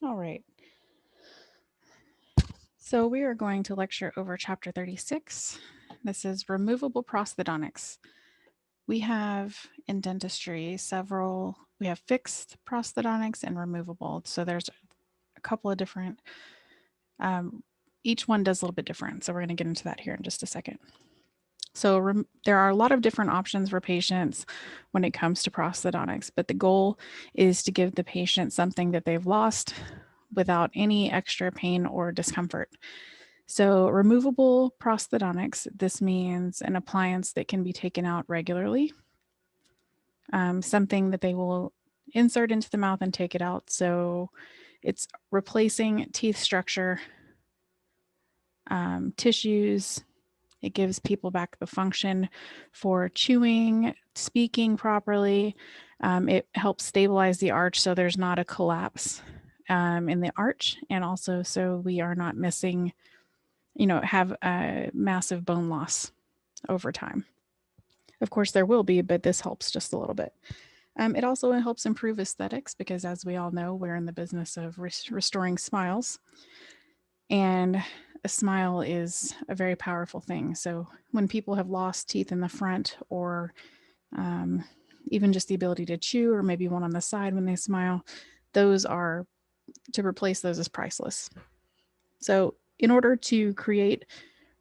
All right. So we are going to lecture over chapter 36. This is removable prosthodontics. We have in dentistry we have fixed prosthodontics and removable. So there's a couple of different, um, each one does a little bit different. So we're going to get into that here in just a second. So there are a lot of different options for patients when it comes to prosthodontics, but the goal is to give the patient something that they've lost without any extra pain or discomfort. So removable prosthodontics, this means an appliance that can be taken out regularly, something that they will insert into the mouth and take it out. So it's replacing teeth structure, tissues. It gives people back the function for chewing, speaking properly. It helps stabilize the arch so there's not a collapse in the arch, and also so we are not missing, have a massive bone loss over time. Of course, there will be, but this helps just a little bit. It also helps improve aesthetics because, as we all know, we're in the business of restoring smiles. And a smile is a very powerful thing. So when people have lost teeth in the front, or even just the ability to chew, or maybe one on the side when they smile, to replace those is priceless. So in order to create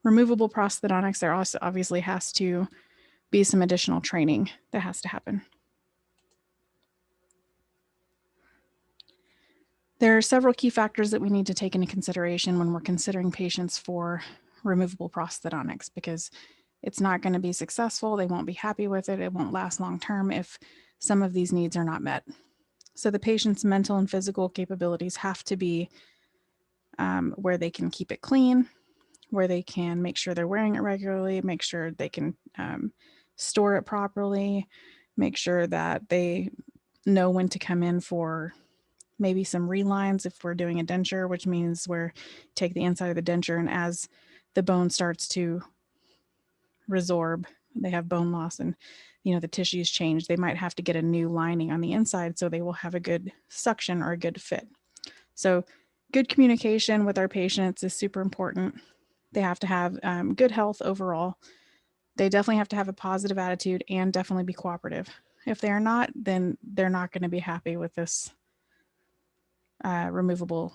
removable prosthodontics, there also obviously has to be some additional training that has to happen. There are several key factors that we need to take into consideration when we're considering patients for removable prosthodontics, because it's not going to be successful. They won't be happy with it. It won't last long term if some of these needs are not met. So the patient's mental and physical capabilities have to be where they can keep it clean, where they can make sure they're wearing it regularly, make sure they can store it properly, make sure that they know when to come in for maybe some relines if we're doing a denture, which means we're take the inside of the denture, and as the bone starts to resorb, they have bone loss and the tissues change, they might have to get a new lining on the inside so they will have a good suction or a good fit. So good communication with our patients is super important. They have to have good health overall. They definitely have to have a positive attitude and definitely be cooperative. If they are not, then they're not going to be happy with this removable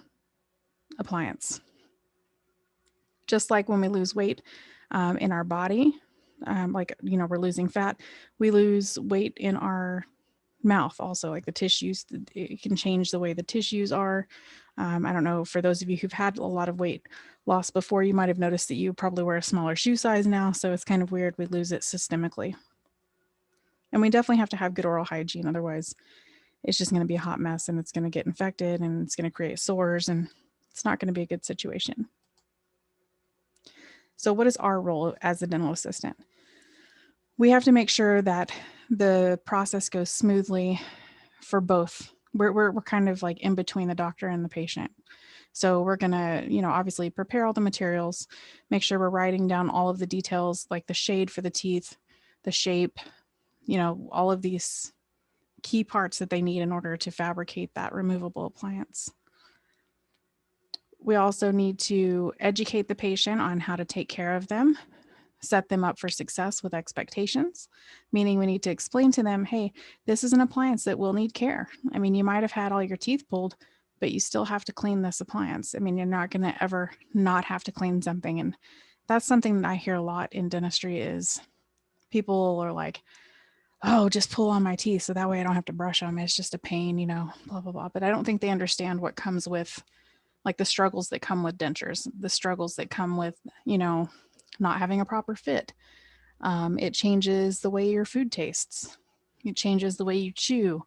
appliance. Just like when we lose weight in our body, we're losing fat, we lose weight in our mouth also, like the tissues, it can change the way the tissues are. I don't know, for those of you who've had a lot of weight loss before, you might have noticed that you probably wear a smaller shoe size now, so it's kind of weird. We lose it systemically. And we definitely have to have good oral hygiene, otherwise it's just going to be a hot mess and it's going to get infected and it's going to create sores and it's not going to be a good situation. So what is our role as a dental assistant? We have to make sure that the process goes smoothly for both. We're kind of like in between the doctor and the patient. So we're going to, obviously prepare all the materials, make sure we're writing down all of the details, like the shade for the teeth, the shape, all of these key parts that they need in order to fabricate that removable appliance. We also need to educate the patient on how to take care of them, set them up for success with expectations, meaning we need to explain to them, hey, this is an appliance that will need care. I mean, you might have had all your teeth pulled, but you still have to clean this appliance. I mean, you're not going to ever not have to clean something. And that's something that I hear a lot in dentistry is people are like, oh, just pull on my teeth so that way I don't have to brush them. It's just a pain, blah, blah, blah. But I don't think they understand what comes with, like, the struggles that come with dentures, the struggles that come with, not having a proper fit. It changes the way your food tastes. It changes the way you chew,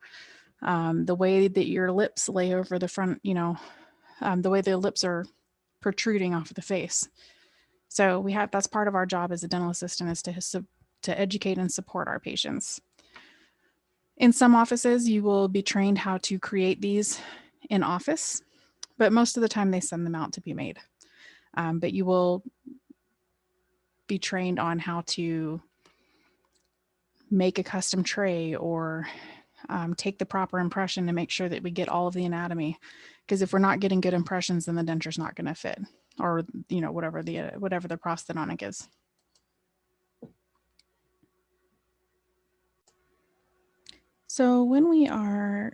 the way that your lips lay over the front, the way the lips are protruding off of the face. So that's part of our job as a dental assistant, is to educate and support our patients. In some offices, you will be trained how to create these in office, but most of the time they send them out to be made. But you will be trained on how to make a custom tray or take the proper impression to make sure that we get all of the anatomy, Because if we're not getting good impressions, then the denture's not going to fit, or, you know, whatever the prosthodontic is. So when we are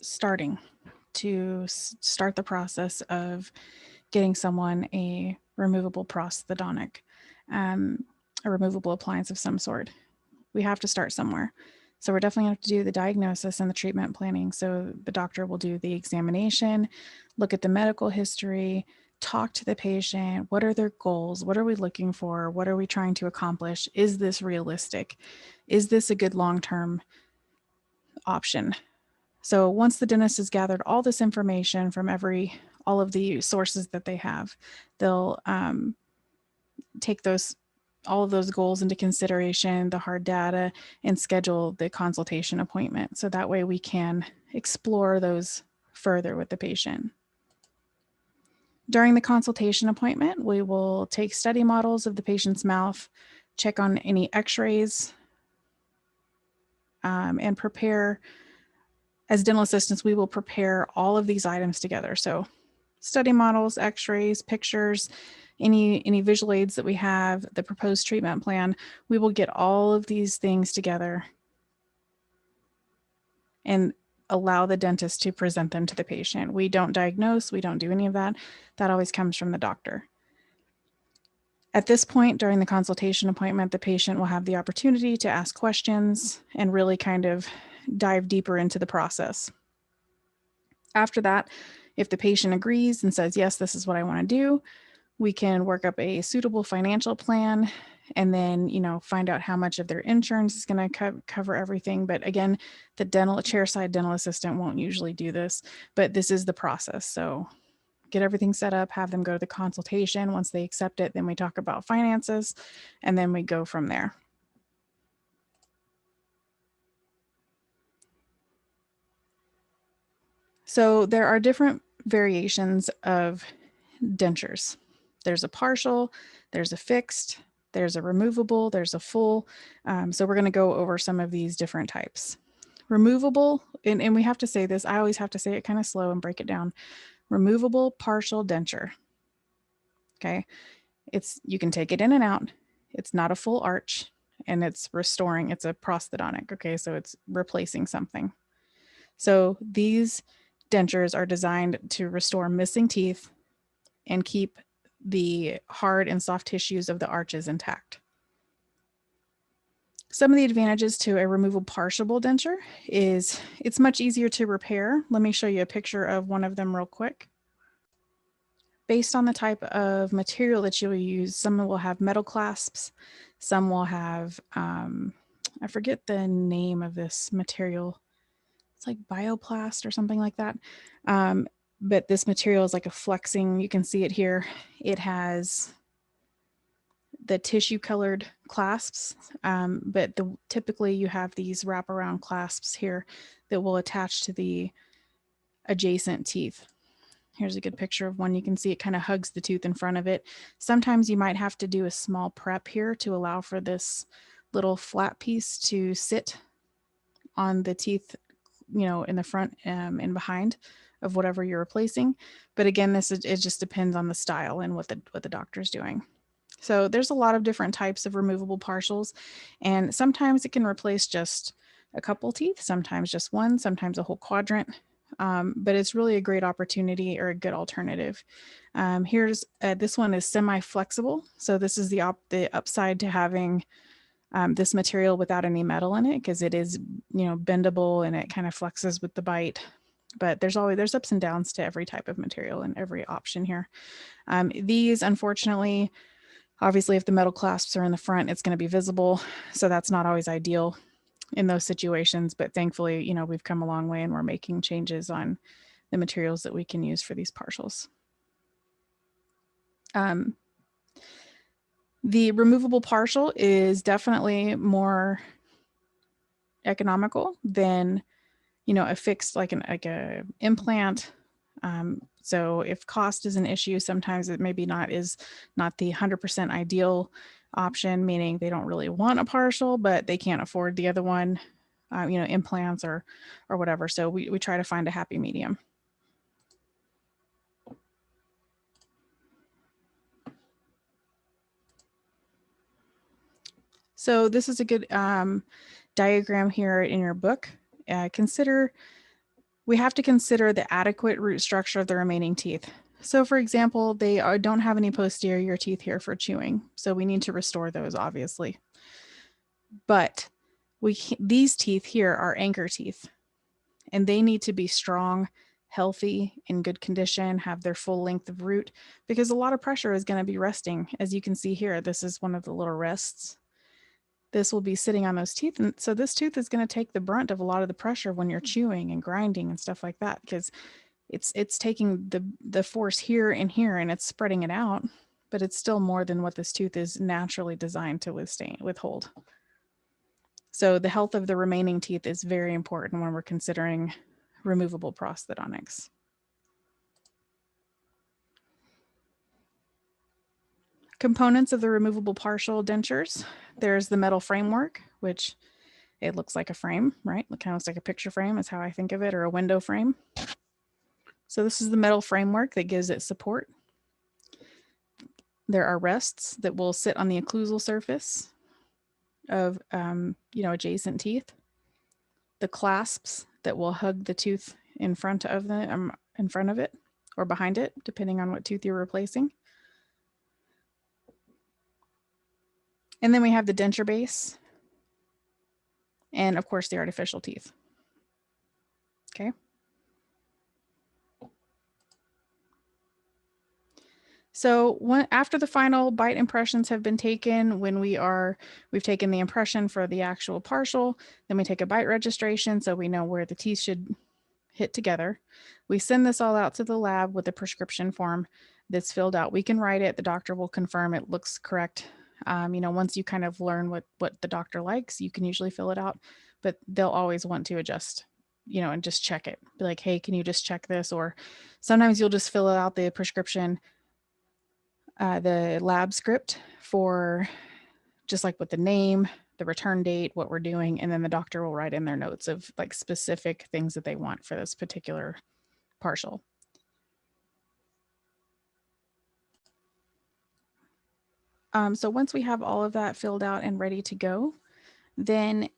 starting to start the process of getting someone a removable prosthodontic, a removable appliance of some sort, we have to start somewhere. So we're definitely going to have to do the diagnosis and the treatment planning. So the doctor will do the examination, look at the medical history, talk to the patient. What are their goals? What are we looking for? What are we trying to accomplish? Is this realistic? Is this a good long-term option? So once the dentist has gathered all this information from all of the sources that they have, they'll take all of those goals into consideration, the hard data, and schedule the consultation appointment. So that way we can explore those further with the patient. During the consultation appointment, we will take study models of the patient's mouth, check on any x-rays, and prepare. As dental assistants, we will prepare all of these items together. So study models, x-rays, pictures, any visual aids that we have, the proposed treatment plan, we will get all of these things together and allow the dentist to present them to the patient. We don't diagnose, we don't do any of that. That always comes from the doctor. At this point, during the consultation appointment, the patient will have the opportunity to ask questions and really kind of dive deeper into the process. After that, if the patient agrees and says, yes, this is what I want to do, we can work up a suitable financial plan and then, you know, find out how much of their insurance is going to cover everything. But again, the chairside dental assistant won't usually do this, but this is the process. So get everything set up, have them go to the consultation. Once they accept it, then we talk about finances, and then we go from there. So there are different variations of dentures. There's a partial, there's a fixed, there's a removable, there's a full. So we're going to go over some of these different types. Removable, and we have to say this, I always have to say it kind of slow and break it down. Removable partial denture. Okay. You can take it in and out. It's not a full arch, and it's restoring, it's a prosthodontic. Okay. So it's replacing something. So these dentures are designed to restore missing teeth and keep the hard and soft tissues of the arches intact. Some of the advantages to a removable partial denture is it's much easier to repair. Let me show you a picture of one of them real quick. Based on the type of material that you'll use, some will have metal clasps, some will have, I forget the name of this material. It's like bioplast or something like that. But this material is like a flexing, you can see it here. It has the tissue colored clasps, but typically you have these wraparound clasps here that will attach to the adjacent teeth. Here's a good picture of one. You can see it kind of hugs the tooth in front of it. Sometimes you might have to do a small prep here to allow for this little flat piece to sit on the teeth, you know, in the front and behind of whatever you're replacing. But again, it just depends on the style and what the doctor's doing. So there's a lot of different types of removable partials, and sometimes it can replace just a couple teeth, sometimes just one, sometimes a whole quadrant. But it's really a great opportunity or a good alternative. Here's this one is semi-flexible. So this is the upside to having this material without any metal in it, because it is, you know, bendable and it kind of flexes with the bite. But there's ups and downs to every type of material and every option here. These, unfortunately, obviously, if the metal clasps are in the front, it's going to be visible. So that's not always ideal in those situations. But thankfully, you know, we've come a long way and we're making changes on the materials that we can use for these partials. The removable partial is definitely more economical than, you know, a fixed like a implant. So if cost is an issue, sometimes it maybe not the 100% ideal option, meaning they don't really want a partial, but they can't afford the other one, you know, implants or whatever. So we try to find a happy medium. So this is a good diagram here in your book. We have to consider the adequate root structure of the remaining teeth. So for example, they don't have any posterior teeth here for chewing. So we need to restore those, obviously. But these teeth here are anchor teeth, and they need to be strong, healthy, in good condition, have their full length of root, because a lot of pressure is going to be resting. As you can see here, this is one of the little rests. This will be sitting on those teeth. And so this tooth is going to take the brunt of a lot of the pressure when you're chewing and grinding and stuff like that, because it's taking the force here and here and it's spreading it out, but it's still more than what this tooth is naturally designed to withhold. So the health of the remaining teeth is very important when we're considering removable prosthodontics. Components of the removable partial dentures. There's the metal framework, which it looks like a frame, right? It kind of looks like a picture frame is how I think of it, or a window frame. So this is the metal framework that gives it support. There are rests that will sit on the occlusal surface of adjacent teeth. The clasps that will hug the tooth in front of it or behind it, depending on what tooth you're replacing. And then we have the denture base, and of course the artificial teeth. Okay. So after the final bite impressions have been taken, when we've taken the impression for the actual partial, then we take a bite registration so we know where the teeth should hit together. We send this all out to the lab with a prescription form that's filled out. We can write it. The doctor will confirm it looks correct. Once you kind of learn what the doctor likes, you can usually fill it out, but they'll always want to adjust, and just check it. Be like, hey, can you just check this? Or sometimes you'll just fill out the prescription, the lab script for just like with the name, the return date, what we're doing, and then the doctor will write in their notes of like specific things that they want for this particular partial. So once we have all of that filled out and ready to go, then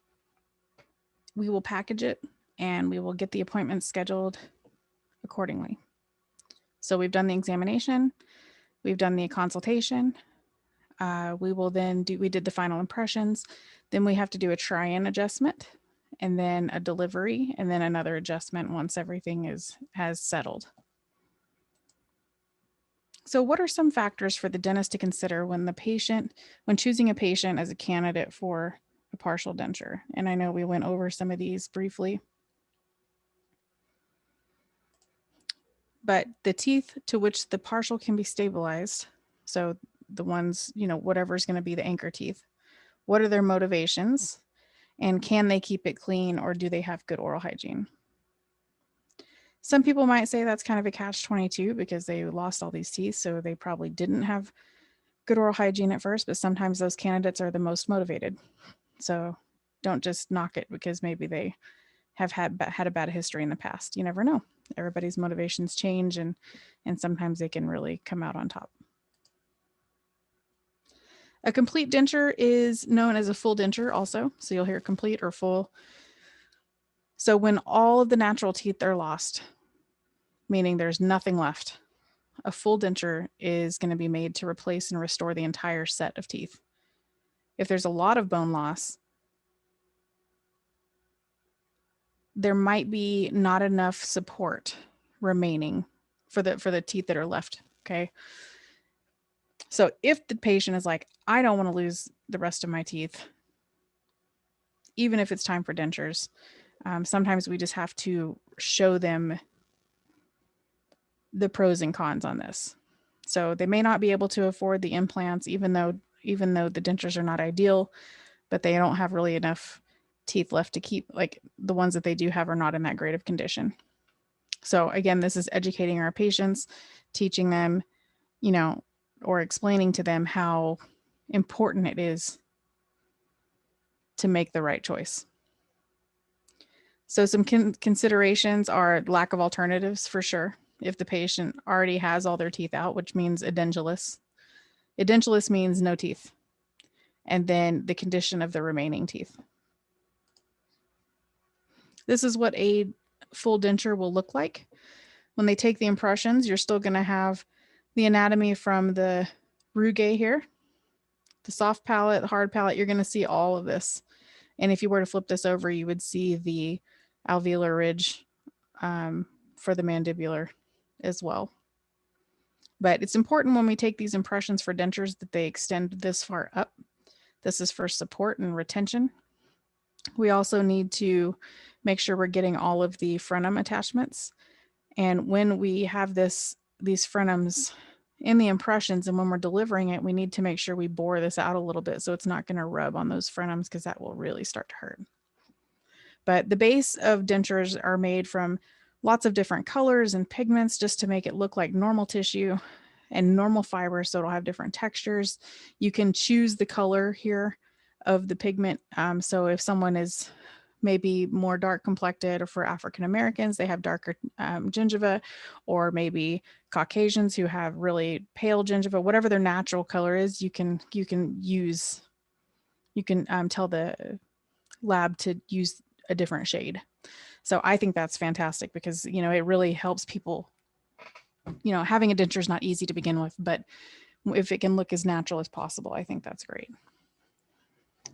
we will package it and we will get the appointment scheduled accordingly. So we've done the examination, we've done the consultation. We did the final impressions. Then we have to do a try-in adjustment, and then a delivery, and then another adjustment once everything has settled. So what are some factors for the dentist to consider when choosing a patient as a candidate for a partial denture? And I know we went over some of these briefly. But the teeth to which the partial can be stabilized, so the ones, whatever's going to be the anchor teeth, what are their motivations? And can they keep it clean, or do they have good oral hygiene? Some people might say that's kind of a catch-22 because they lost all these teeth, so they probably didn't have good oral hygiene at first, but sometimes those candidates are the most motivated. So don't just knock it because maybe they have had a bad history in the past. You never know. Everybody's motivations change, and sometimes they can really come out on top. A complete denture is known as a full denture also. So you'll hear complete or full. So when all of the natural teeth are lost, meaning there's nothing left, a full denture is going to be made to replace and restore the entire set of teeth. If there's a lot of bone loss, there might be not enough support remaining for the teeth that are left. Okay. So if the patient is like, I don't want to lose the rest of my teeth, even if it's time for dentures, sometimes we just have to show them the pros and cons on this. So they may not be able to afford the implants, even though the dentures are not ideal, but they don't have really enough teeth left to keep. Like the ones that they do have are not in that great of condition. So again, this is educating our patients, teaching them, or explaining to them how important it is to make the right choice. So some considerations are lack of alternatives for sure. If the patient already has all their teeth out, which means edentulous. Edentulous means no teeth. and then the condition of the remaining teeth. This is what a full denture will look like. When they take the impressions, you're still going to have the anatomy from the rugae here, the soft palate, the hard palate. You're going to see all of this. And if you were to flip this over, you would see the alveolar ridge for the mandibular as well. But it's important when we take these impressions for dentures that they extend this far up. This is for support and retention. We also need to make sure we're getting all of the frenum attachments. And when we have these frenums in the impressions and when we're delivering it, we need to make sure we bore this out a little bit so it's not going to rub on those frenums, because that will really start to hurt. But the base of dentures are made from lots of different colors and pigments just to make it look like normal tissue and normal fibers, so it'll have different textures. You can choose the color here of the pigment. So if someone is maybe more dark complected, or for African Americans, they have darker gingiva, or maybe Caucasians who have really pale gingiva, whatever their natural color is, you can tell the lab to use a different shade. So I think that's fantastic, because, you know, it really helps people. You know, having a denture is not easy to begin with, but if it can look as natural as possible, I think that's great.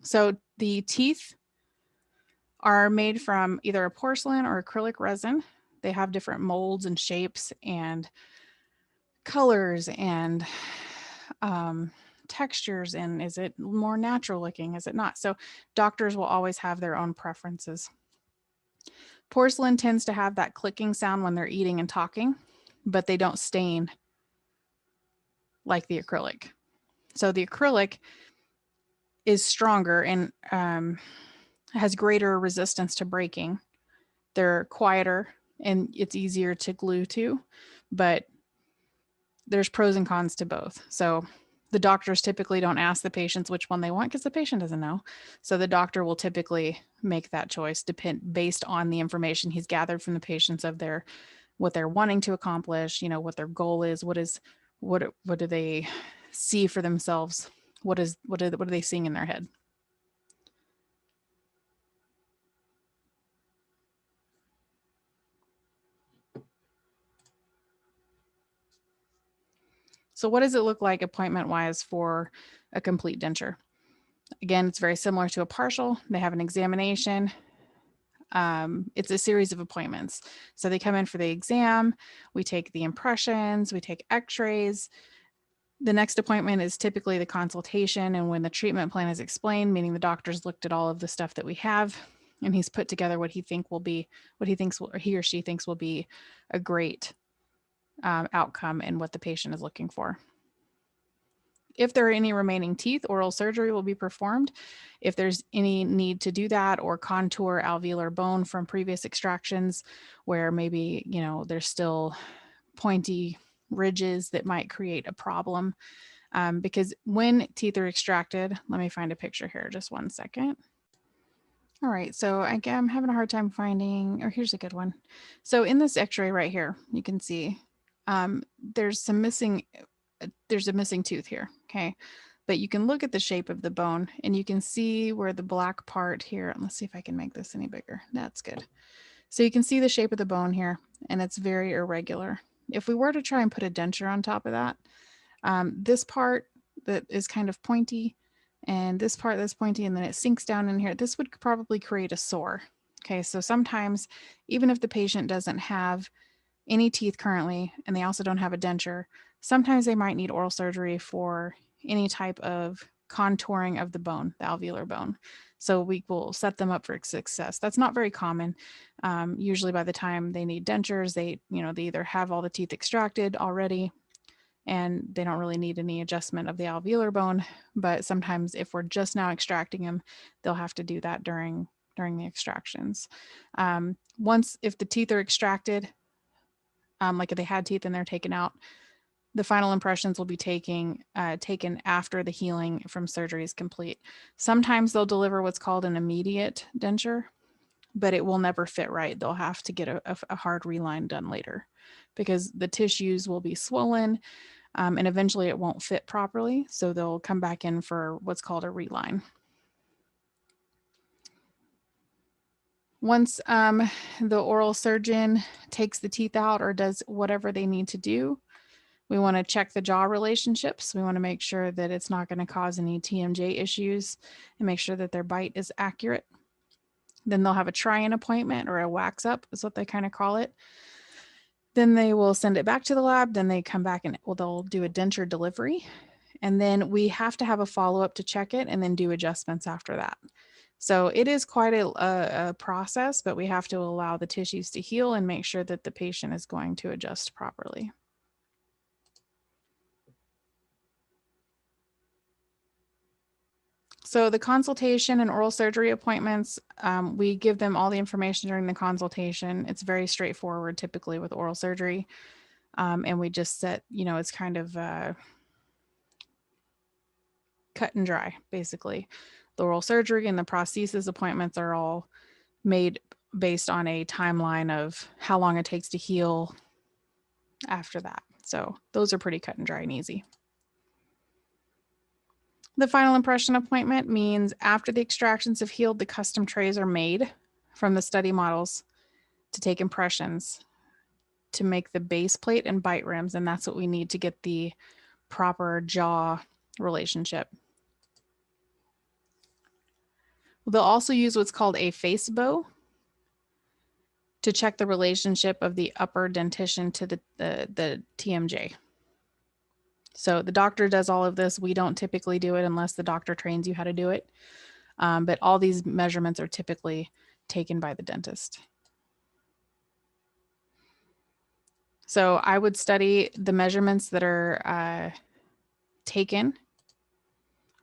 So the teeth are made from either a porcelain or acrylic resin. They have different molds and shapes and colors and textures. And is it more natural looking? Is it not? So doctors will always have their own preferences. Porcelain tends to have that clicking sound when they're eating and talking, but they don't stain like the acrylic. So the acrylic is stronger and has greater resistance to breaking. They're quieter and it's easier to glue to, but there's pros and cons to both. So the doctors typically don't ask the patients which one they want, because the patient doesn't know. So the doctor will typically make that choice based on the information he's gathered from the patients of what they're wanting to accomplish, you know, what their goal is, what do they see for themselves, what are they seeing in their head. So what does it look like appointment-wise for a complete denture? Again, it's very similar to a partial. They have an examination. It's a series of appointments. So they come in for the exam, we take the impressions, we take x-rays. The next appointment is typically the consultation, and when the treatment plan is explained, meaning the doctor's looked at all of the stuff that we have and he's put together what he or she thinks will be a great outcome and what the patient is looking for. If there are any remaining teeth, oral surgery will be performed. If there's any need to do that, or contour alveolar bone from previous extractions where maybe, you know, there's still pointy ridges that might create a problem. Because when teeth are extracted, let me find a picture here, just one second. All right, so I'm having a hard time finding, or here's a good one. So in this x-ray right here, you can see there's a missing tooth here, okay? But you can look at the shape of the bone and you can see where the black part here, let's see if I can make this any bigger. That's good. So you can see the shape of the bone here, and it's very irregular. If we were to try and put a denture on top of that, this part that is kind of pointy, and this part that's pointy, and then it sinks down in here, this would probably create a sore. Okay, so sometimes even if the patient doesn't have any teeth currently, and they also don't have a denture, sometimes they might need oral surgery for any type of contouring of the bone, the alveolar bone. So we will set them up for success. That's not very common. Usually by the time they need dentures, they either have all the teeth extracted already and they don't really need any adjustment of the alveolar bone. But sometimes if we're just now extracting them, they'll have to do that during the extractions. If the teeth are extracted, like if they had teeth and they're taken out, the final impressions will be taken after the healing from surgery is complete. Sometimes they'll deliver what's called an immediate denture, but it will never fit right. They'll have to get a hard reline done later because the tissues will be swollen. and eventually it won't fit properly. So they'll come back in for what's called a reline. Once the oral surgeon takes the teeth out or does whatever they need to do, we want to check the jaw relationships. We want to make sure that it's not going to cause any TMJ issues and make sure that their bite is accurate. Then they'll have a try-in appointment, or a wax up is what they kind of call it. Then they will send it back to the lab. Then they come back and they'll do a denture delivery. And then we have to have a follow-up to check it and then do adjustments after that. So it is quite a process, but we have to allow the tissues to heal and make sure that the patient is going to adjust properly. So the consultation and oral surgery appointments, we give them all the information during the consultation. It's very straightforward typically with oral surgery. And we just set, it's kind of cut and dry, basically. The oral surgery and the prosthesis appointments are all made based on a timeline of how long it takes to heal after that. So those are pretty cut and dry and easy. The final impression appointment means after the extractions have healed, the custom trays are made from the study models to take impressions to make the base plate and bite rims. And that's what we need to get the proper jaw relationship. They'll also use what's called a face bow to check the relationship of the upper dentition to the TMJ. So the doctor does all of this. We don't typically do it unless the doctor trains you how to do it. But all these measurements are typically taken by the dentist. So I would study the measurements that are taken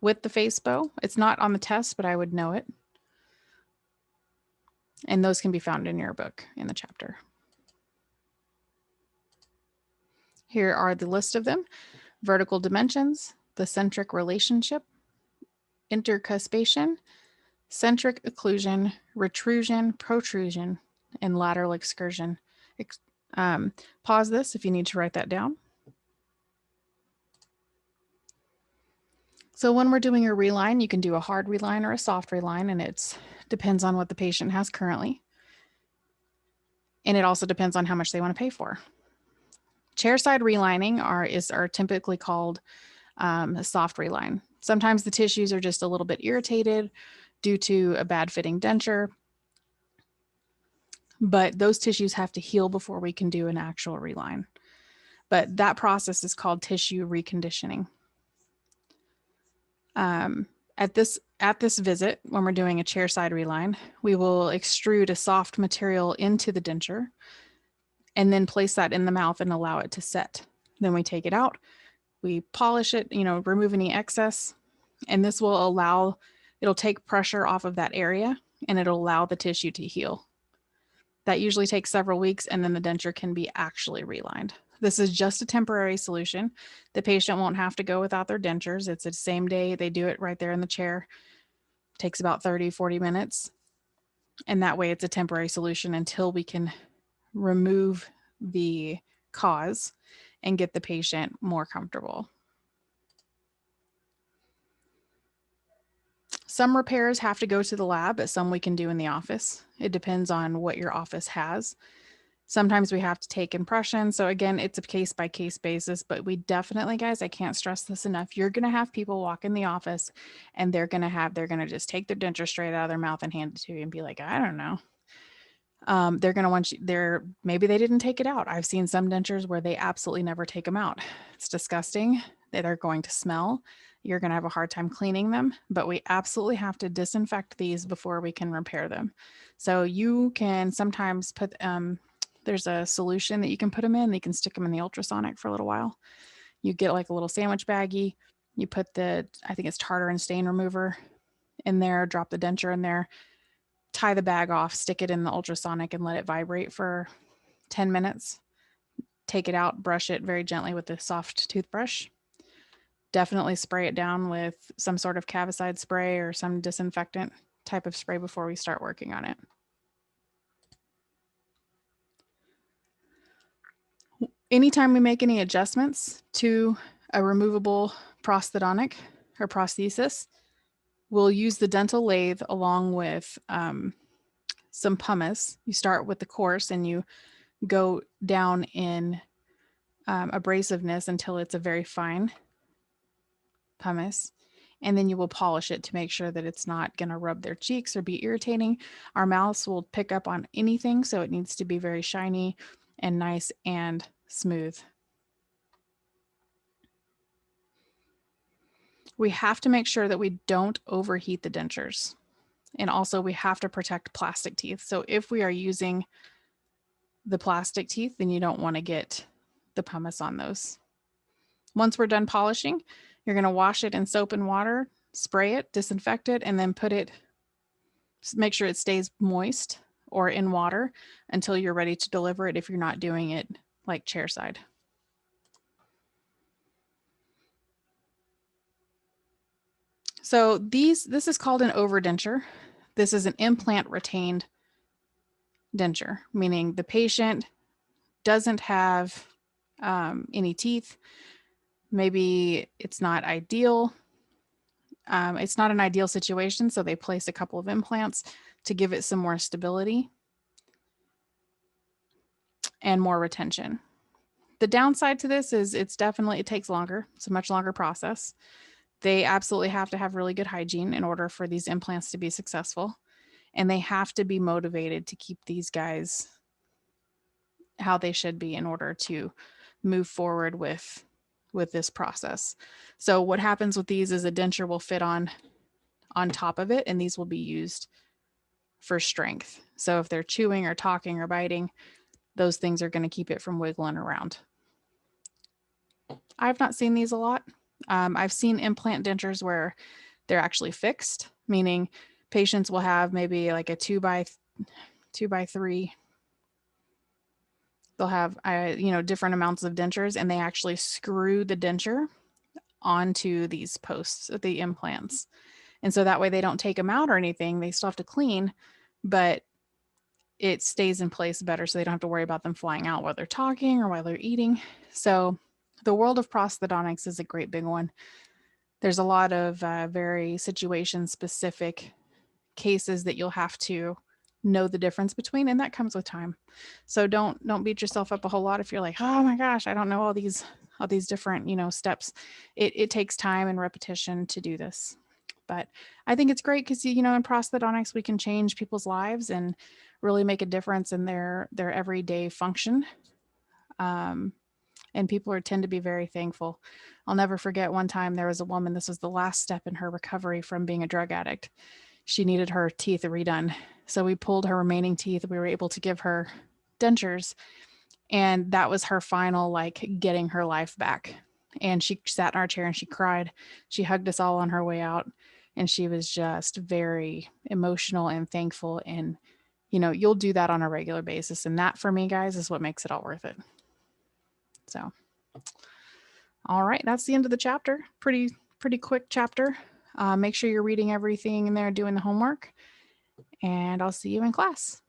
with the face bow. It's not on the test, but I would know it. And those can be found in your book in the chapter. Here are the list of them: vertical dimensions, the centric relationship, intercuspation, centric occlusion, retrusion, protrusion, and lateral excursion. Pause this if you need to write that down. So when we're doing a reline, you can do a hard reline or a soft reline, and it depends on what the patient has currently. And it also depends on how much they want to pay for. Chairside relining are typically called a soft reline. Sometimes the tissues are just a little bit irritated due to a bad fitting denture, but those tissues have to heal before we can do an actual reline. But that process is called tissue reconditioning. At this visit, when we're doing a chairside reline, we will extrude a soft material into the denture and then place that in the mouth and allow it to set. Then we take it out, we polish it, remove any excess, and this will it'll take pressure off of that area and it'll allow the tissue to heal. That usually takes several weeks, and then the denture can be actually relined. This is just a temporary solution. The patient won't have to go without their dentures. It's the same day. They do it right there in the chair. It takes about 30, 40 minutes. And that way it's a temporary solution until we can remove the cause and get the patient more comfortable. Some repairs have to go to the lab, but some we can do in the office. It depends on what your office has. Sometimes we have to take impressions. So again, it's a case by case basis, but we definitely, guys, I can't stress this enough. You're going to have people walk in the office and they're going to just take their denture straight out of their mouth and hand it to you and be like, I don't know. They're going to want you maybe they didn't take it out. I've seen some dentures where they absolutely never take them out. It's disgusting. They're going to smell. You're going to have a hard time cleaning them, but we absolutely have to disinfect these before we can repair them. So you can sometimes put, there's a solution that you can put them in. You can stick them in the ultrasonic for a little while. You get like a little sandwich baggie. You put I think it's tartar and stain remover in there, drop the denture in there, tie the bag off, stick it in the ultrasonic and let it vibrate for 10 minutes. Take it out, brush it very gently with a soft toothbrush. Definitely spray it down with some sort of cavicide spray or some disinfectant type of spray before we start working on it. Anytime we make any adjustments to a removable prosthodontic or prosthesis, we'll use the dental lathe along with some pumice. You start with the coarse and you go down in abrasiveness until it's a very fine pumice. And then you will polish it to make sure that it's not going to rub their cheeks or be irritating. Our mouths will pick up on anything, so it needs to be very shiny and nice and smooth. We have to make sure that we don't overheat the dentures. And also we have to protect plastic teeth. So if we are using the plastic teeth, then you don't want to get the pumice on those. Once we're done polishing, you're going to wash it in soap and water, spray it, disinfect it, and then put it, make sure it stays moist or in water until you're ready to deliver it if you're not doing it like chairside. So this is called an overdenture. This is an implant retained denture, meaning the patient doesn't have any teeth. Maybe it's not ideal. It's not an ideal situation, so they place a couple of implants to give it some more stability and more retention. The downside to this is it takes longer. It's a much longer process. They absolutely have to have really good hygiene in order for these implants to be successful. And they have to be motivated to keep these guys how they should be in order to move forward with this process. So what happens with these is a denture will fit on top of it, and these will be used for strength. So if they're chewing or talking or biting, those things are going to keep it from wiggling around. I've not seen these a lot. I've seen implant dentures where they're actually fixed, meaning patients will have maybe like a 2x3. They'll have, different amounts of dentures, and they actually screw the denture onto these posts, the implants. And so that way they don't take them out or anything. They still have to clean, but it stays in place better, so they don't have to worry about them flying out while they're talking or while they're eating. So the world of prosthodontics is a great big one. There's a lot of very situation specific cases that you'll have to know the difference between, and that comes with time. So don't beat yourself up a whole lot if you're like, oh my gosh, I don't know all these different steps. It takes time and repetition to do this. But I think it's great because in prosthodontics we can change people's lives and really make a difference in their everyday function. And people tend to be very thankful. I'll never forget one time there was a woman, this was the last step in her recovery from being a drug addict. She needed her teeth redone. So we pulled her remaining teeth. We were able to give her dentures. And that was her final, getting her life back. And she sat in our chair and she cried. She hugged us all on her way out. And she was just very emotional and thankful. And, you'll do that on a regular basis. And that for me, guys, is what makes it all worth it. So, all right, that's the end of the chapter. Pretty quick chapter. Make sure you're reading everything in there, doing the homework, and I'll see you in class.